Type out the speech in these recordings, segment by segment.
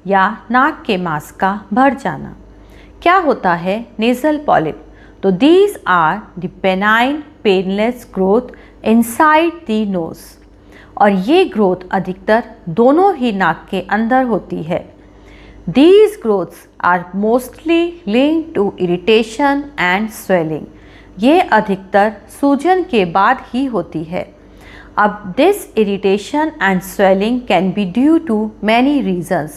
या नाक के मांस का भर जाना। क्या होता है नेज़ल पॉलिप? तो these are the benign painless growth inside the nose, और ये ग्रोथ अधिकतर दोनों ही नाक के अंदर होती है। These growths are mostly linked to irritation and swelling. ये अधिकतर सूजन के बाद ही होती है। अब this irritation and swelling can be due to many reasons.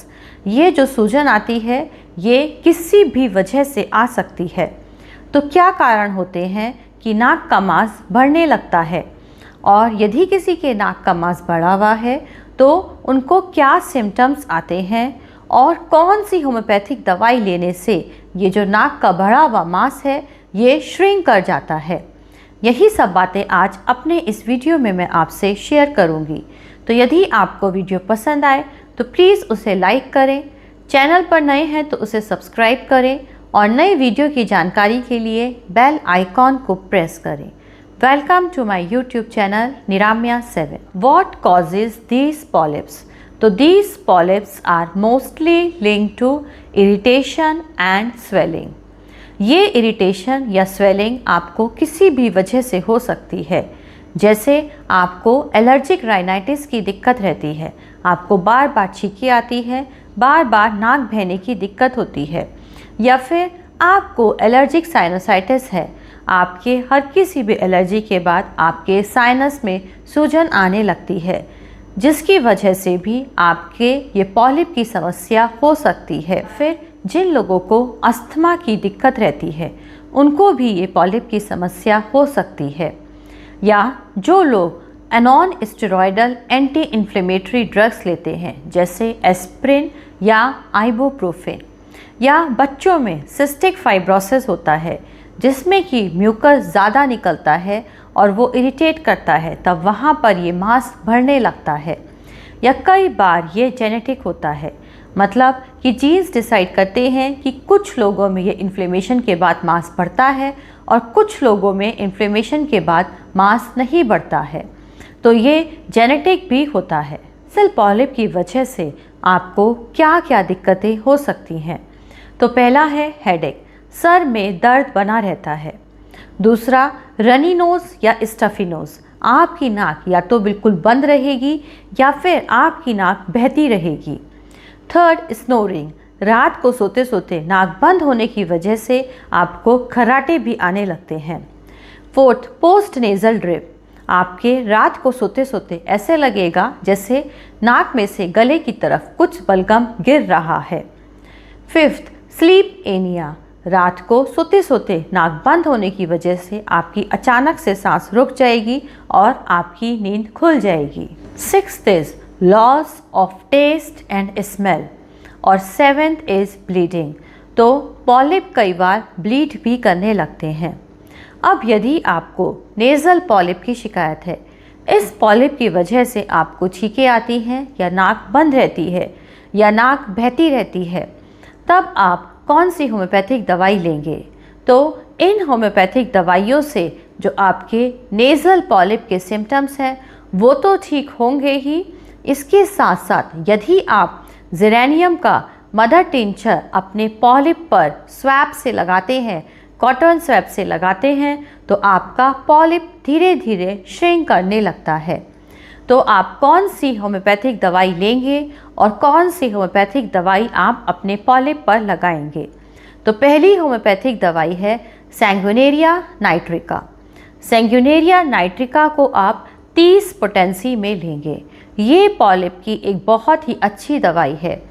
ये जो सूजन आती है ये किसी भी वजह से आ सकती है। तो क्या कारण होते हैं कि नाक का मांस बढ़ने लगता है, और यदि किसी के नाक का मांस बढ़ा हुआ है तो उनको क्या सिम्टम्स आते हैं, और कौन सी होम्योपैथिक दवाई लेने से ये जो नाक का बढ़ा हुआ मांस है ये श्रिंक कर जाता है। यही सब बातें आज अपने इस वीडियो में मैं आपसे शेयर करूंगी। तो यदि आपको वीडियो पसंद आए तो प्लीज़ उसे लाइक करें, चैनल पर नए हैं तो उसे सब्सक्राइब करें, और नई वीडियो की जानकारी के लिए बेल आइकॉन को प्रेस करें। Welcome to my YouTube channel Niramya 7। What causes these polyps? तो these polyps are mostly linked to irritation and swelling. ये इरिटेशन या स्वेलिंग आपको किसी भी वजह से हो सकती है। जैसे आपको एलर्जिक राइनाइटिस की दिक्कत रहती है, आपको बार बार छींकी आती है, बार बार नाक बहने की दिक्कत होती है, या फिर आपको एलर्जिक साइनोसाइटिस है, आपके हर किसी भी एलर्जी के बाद आपके साइनस में सूजन आने लगती है, जिसकी वजह से भी आपके ये पॉलिप की समस्या हो सकती है। फिर जिन लोगों को अस्थमा की दिक्कत रहती है उनको भी ये पॉलिप की समस्या हो सकती है, या जो लोग non steroidal anti inflammatory drugs लेते हैं जैसे एस्प्रिन या आइबुप्रोफेन, या बच्चों में सिस्टिक फाइब्रोसिस होता है जिसमें कि म्यूकस ज़्यादा निकलता है और वो इरिटेट करता है, तब वहाँ पर ये मांस बढ़ने लगता है। या कई बार ये जेनेटिक होता है, मतलब कि जीन्स डिसाइड करते हैं कि कुछ लोगों में ये इन्फ्लेमेशन के बाद मांस बढ़ता है और कुछ लोगों में इन्फ्लेमेशन के बाद मांस नहीं बढ़ता है, तो ये जेनेटिक भी होता है। नेज़ल पॉलिप की वजह से आपको क्या क्या दिक्कतें हो सकती हैं? तो पहला है हेडेक, सर में दर्द बना रहता है। दूसरा रनी नोज़ या स्टफी नोज़, आपकी नाक या तो बिल्कुल बंद रहेगी या फिर आपकी नाक बहती रहेगी। थर्ड स्नोरिंग, रात को सोते सोते नाक बंद होने की वजह से आपको खर्राटे भी आने लगते हैं। फोर्थ पोस्ट नेज़ल ड्रिप, आपके रात को सोते सोते ऐसे लगेगा जैसे नाक में से गले की तरफ कुछ बलगम गिर रहा है। फिफ्थ स्लीप एनिया, रात को सोते सोते नाक बंद होने की वजह से आपकी अचानक से सांस रुक जाएगी और आपकी नींद खुल जाएगी। Sixth is loss of taste and smell, और सेवेंथ इज ब्लीडिंग, तो पॉलिप कई बार ब्लीड भी करने लगते हैं। अब यदि आपको नेज़ल पॉलिप की शिकायत है, इस पॉलिप की वजह से आपको छींकें आती हैं या नाक बंद रहती है या नाक बहती रहती है, तब आप कौन सी होम्योपैथिक दवाई लेंगे? तो इन होम्योपैथिक दवाइयों से जो आपके नेज़ल पॉलिप के सिम्टम्स हैं वो तो ठीक होंगे ही, इसके साथ साथ यदि आप जेरेनियम का मदर टिंचर अपने पॉलिप पर स्वैप से लगाते हैं, कॉटन स्वैप से लगाते हैं, तो आपका पॉलिप धीरे धीरे श्रिंक करने लगता है। तो आप कौन सी होम्योपैथिक दवाई लेंगे और कौन सी होम्योपैथिक दवाई आप अपने पॉलिप पर लगाएंगे? तो पहली होम्योपैथिक दवाई है सैंगुइनेरिया नाइट्रिका। सैंगुइनेरिया नाइट्रिका को आप 30 पोटेंसी में लेंगे। ये पॉलिप की एक बहुत ही अच्छी दवाई है।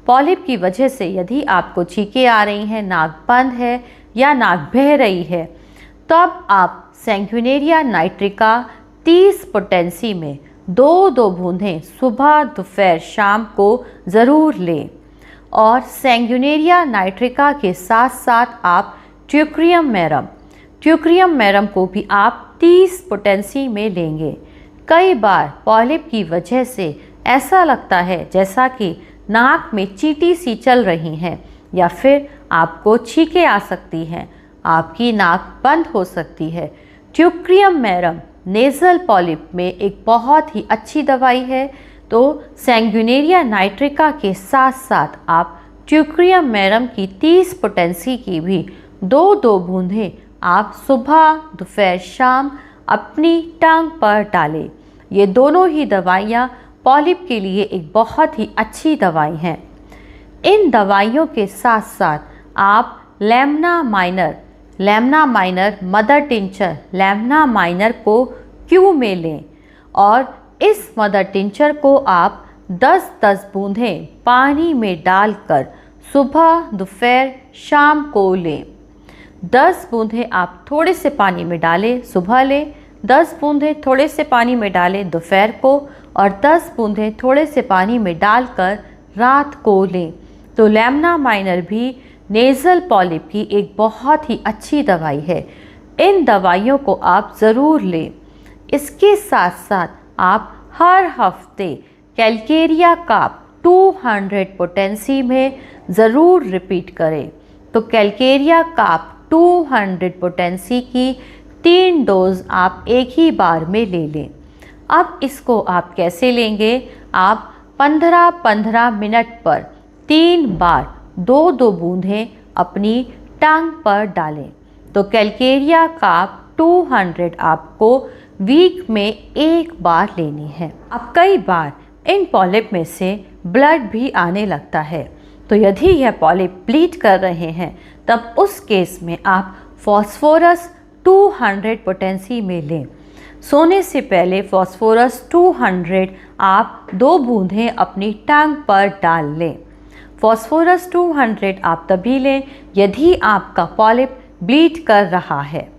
पॉलिप की वजह से यदि आपको छींकें आ रही हैं, नाक बंद है या नाक बह रही है, तब आप सैंगुइनेरिया नाइट्रिका 30 पोटेंसी में 2-2 बूंदें सुबह दोपहर शाम को ज़रूर लें। और सैंगुइनेरिया नाइट्रिका के साथ साथ आप ट्यूक्रियम मैरम को भी आप 30 पोटेंसी में लेंगे। कई बार पॉलिप की वजह से ऐसा लगता है जैसा कि नाक में चींटी सी चल रही हैं, या फिर आपको छींकें आ सकती हैं, आपकी नाक बंद हो सकती है। ट्यूक्रियम मैरम नेज़ल पॉलिप में एक बहुत ही अच्छी दवाई है, तो सैंग्यूनेरिया नाइट्रिका के साथ साथ आप ट्यूक्रियम मैरम की 30 पोटेंसी की भी 2-2 बूंदें आप सुबह दोपहर शाम अपनी टांग पर डालें। ये दोनों ही दवाइयाँ पॉलिप के लिए एक बहुत ही अच्छी दवाई हैं। इन दवाइयों के साथ साथ आप लैम्ना माइनर मदर टिंचर लैम्ना माइनर को क्यू में लें और इस मदर टिंचर को आप 10-10 बूंदें पानी में डालकर सुबह दोपहर शाम को लें। 10 बूंदें आप थोड़े से पानी में डालें सुबह लें, 10 बूंदें थोड़े से पानी में डालें दोपहर को और 10 बूंदें थोड़े से पानी में डालकर रात को लें। तो लैम्ना माइनर भी नेज़ल पॉलिप की एक बहुत ही अच्छी दवाई है। इन दवाइयों को आप ज़रूर लें। इसके साथ साथ आप हर हफ्ते कैलकेरिया काप 200 पोटेंसी में ज़रूर रिपीट करें। तो कैलकेरिया काप 200 पोटेंसी की 3 डोज आप एक ही बार में ले लें। अब इसको आप कैसे लेंगे? आप 15-15 मिनट पर 3 बार 2-2 बूंदें अपनी टांग पर डालें। तो कैलकेरिया काप 200 आपको वीक में एक बार लेनी है। अब कई बार इन पॉलिप में से ब्लड भी आने लगता है, तो यदि यह पॉलिप ब्लीड कर रहे हैं तब उस केस में आप फॉस्फोरस 200 पोटेंसी में लें। सोने से पहले फॉस्फोरस 200 आप 2 बूंदें अपनी टांग पर डाल लें। फॉस्फोरस 200 आप तभी लें यदि आपका पॉलिप ब्लीड कर रहा है।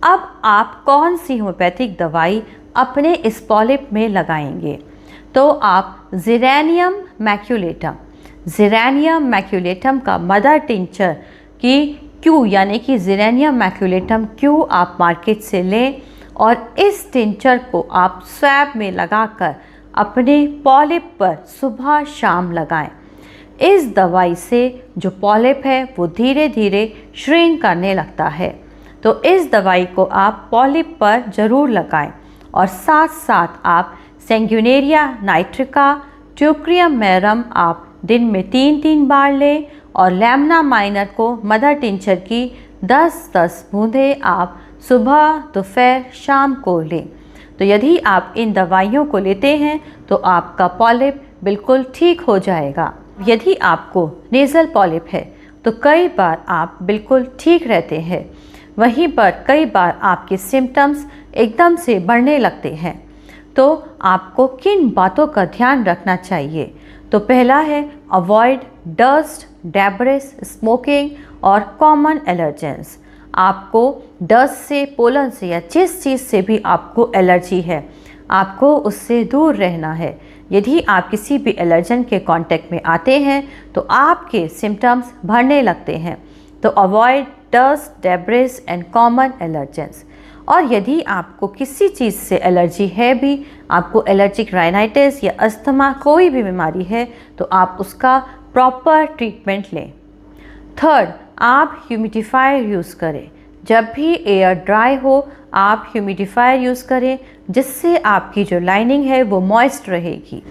अब आप कौन सी होम्योपैथिक दवाई अपने इस पॉलिप में लगाएंगे? तो आप ज़िरेनियम मैक्यूलेटम का मदर टिंचर की क्यू यानी कि ज़िरेनियम मैक्यूलेटम क्यू आप मार्केट से लें और इस टिंचर को आप स्वैब में लगाकर अपने पॉलिप पर सुबह शाम लगाएं। इस दवाई से जो पॉलिप है वो धीरे धीरे श्रिंक करने लगता है। तो इस दवाई को आप पॉलिप पर ज़रूर लगाएं और साथ साथ आप सैंग्यूनेरिया नाइट्रिका, ट्यूक्रियम मैरम आप दिन में 3-3 बार लें और लैम्ना माइनर को मदर टिंचर की 10-10 बूंदें आप सुबह दोपहर शाम को लें। तो यदि आप इन दवाइयों को लेते हैं तो आपका पॉलिप बिल्कुल ठीक हो जाएगा। यदि आपको नेज़ल पॉलिप है तो कई बार आप बिल्कुल ठीक रहते हैं, वहीं पर कई बार आपके सिम्टम्स एकदम से बढ़ने लगते हैं। तो आपको किन बातों का ध्यान रखना चाहिए? तो पहला है अवॉइड डस्ट, डेब्रिस, स्मोकिंग और कॉमन एलर्जेंस। आपको डस्ट से, पोलन से या जिस चीज़ से भी आपको एलर्जी है आपको उससे दूर रहना है। यदि आप किसी भी एलर्जन के कांटेक्ट में आते हैं तो आपके सिम्टम्स बढ़ने लगते हैं। तो avoid dust, debris and common allergens. और यदि आपको किसी चीज़ से एलर्जी है भी, आपको एलर्जिक राइनाइटिस या अस्थमा कोई भी बीमारी है तो आप उसका प्रॉपर ट्रीटमेंट लें। थर्ड, आप ह्यूमिडिफायर यूज़ करें। जब भी एयर ड्राई हो आप ह्यूमिडिफायर यूज़ करें जिससे आपकी जो लाइनिंग है वो मॉइस्ट रहेगी।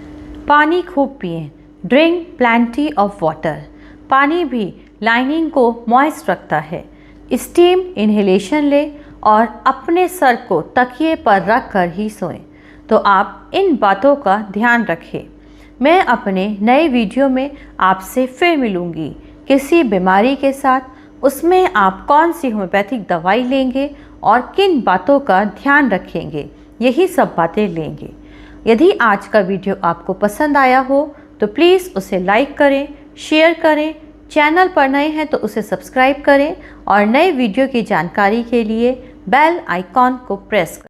पानी खूब पिएं। Drink plenty of water. पानी भी लाइनिंग को मॉइस्ट रखता है। स्टीम इन्हेलेशन लें और अपने सर को तकिए पर रख कर ही सोएं। तो आप इन बातों का ध्यान रखें। मैं अपने नए वीडियो में आपसे फिर मिलूँगी किसी बीमारी के साथ। उसमें आप कौन सी होम्योपैथिक दवाई लेंगे और किन बातों का ध्यान रखेंगे, यही सब बातें लेंगे। यदि आज का वीडियो आपको पसंद आया हो तो प्लीज़ उसे लाइक करें, शेयर करें। चैनल पर नए हैं तो उसे सब्सक्राइब करें और नए वीडियो की जानकारी के लिए बेल आइकॉन को प्रेस करें।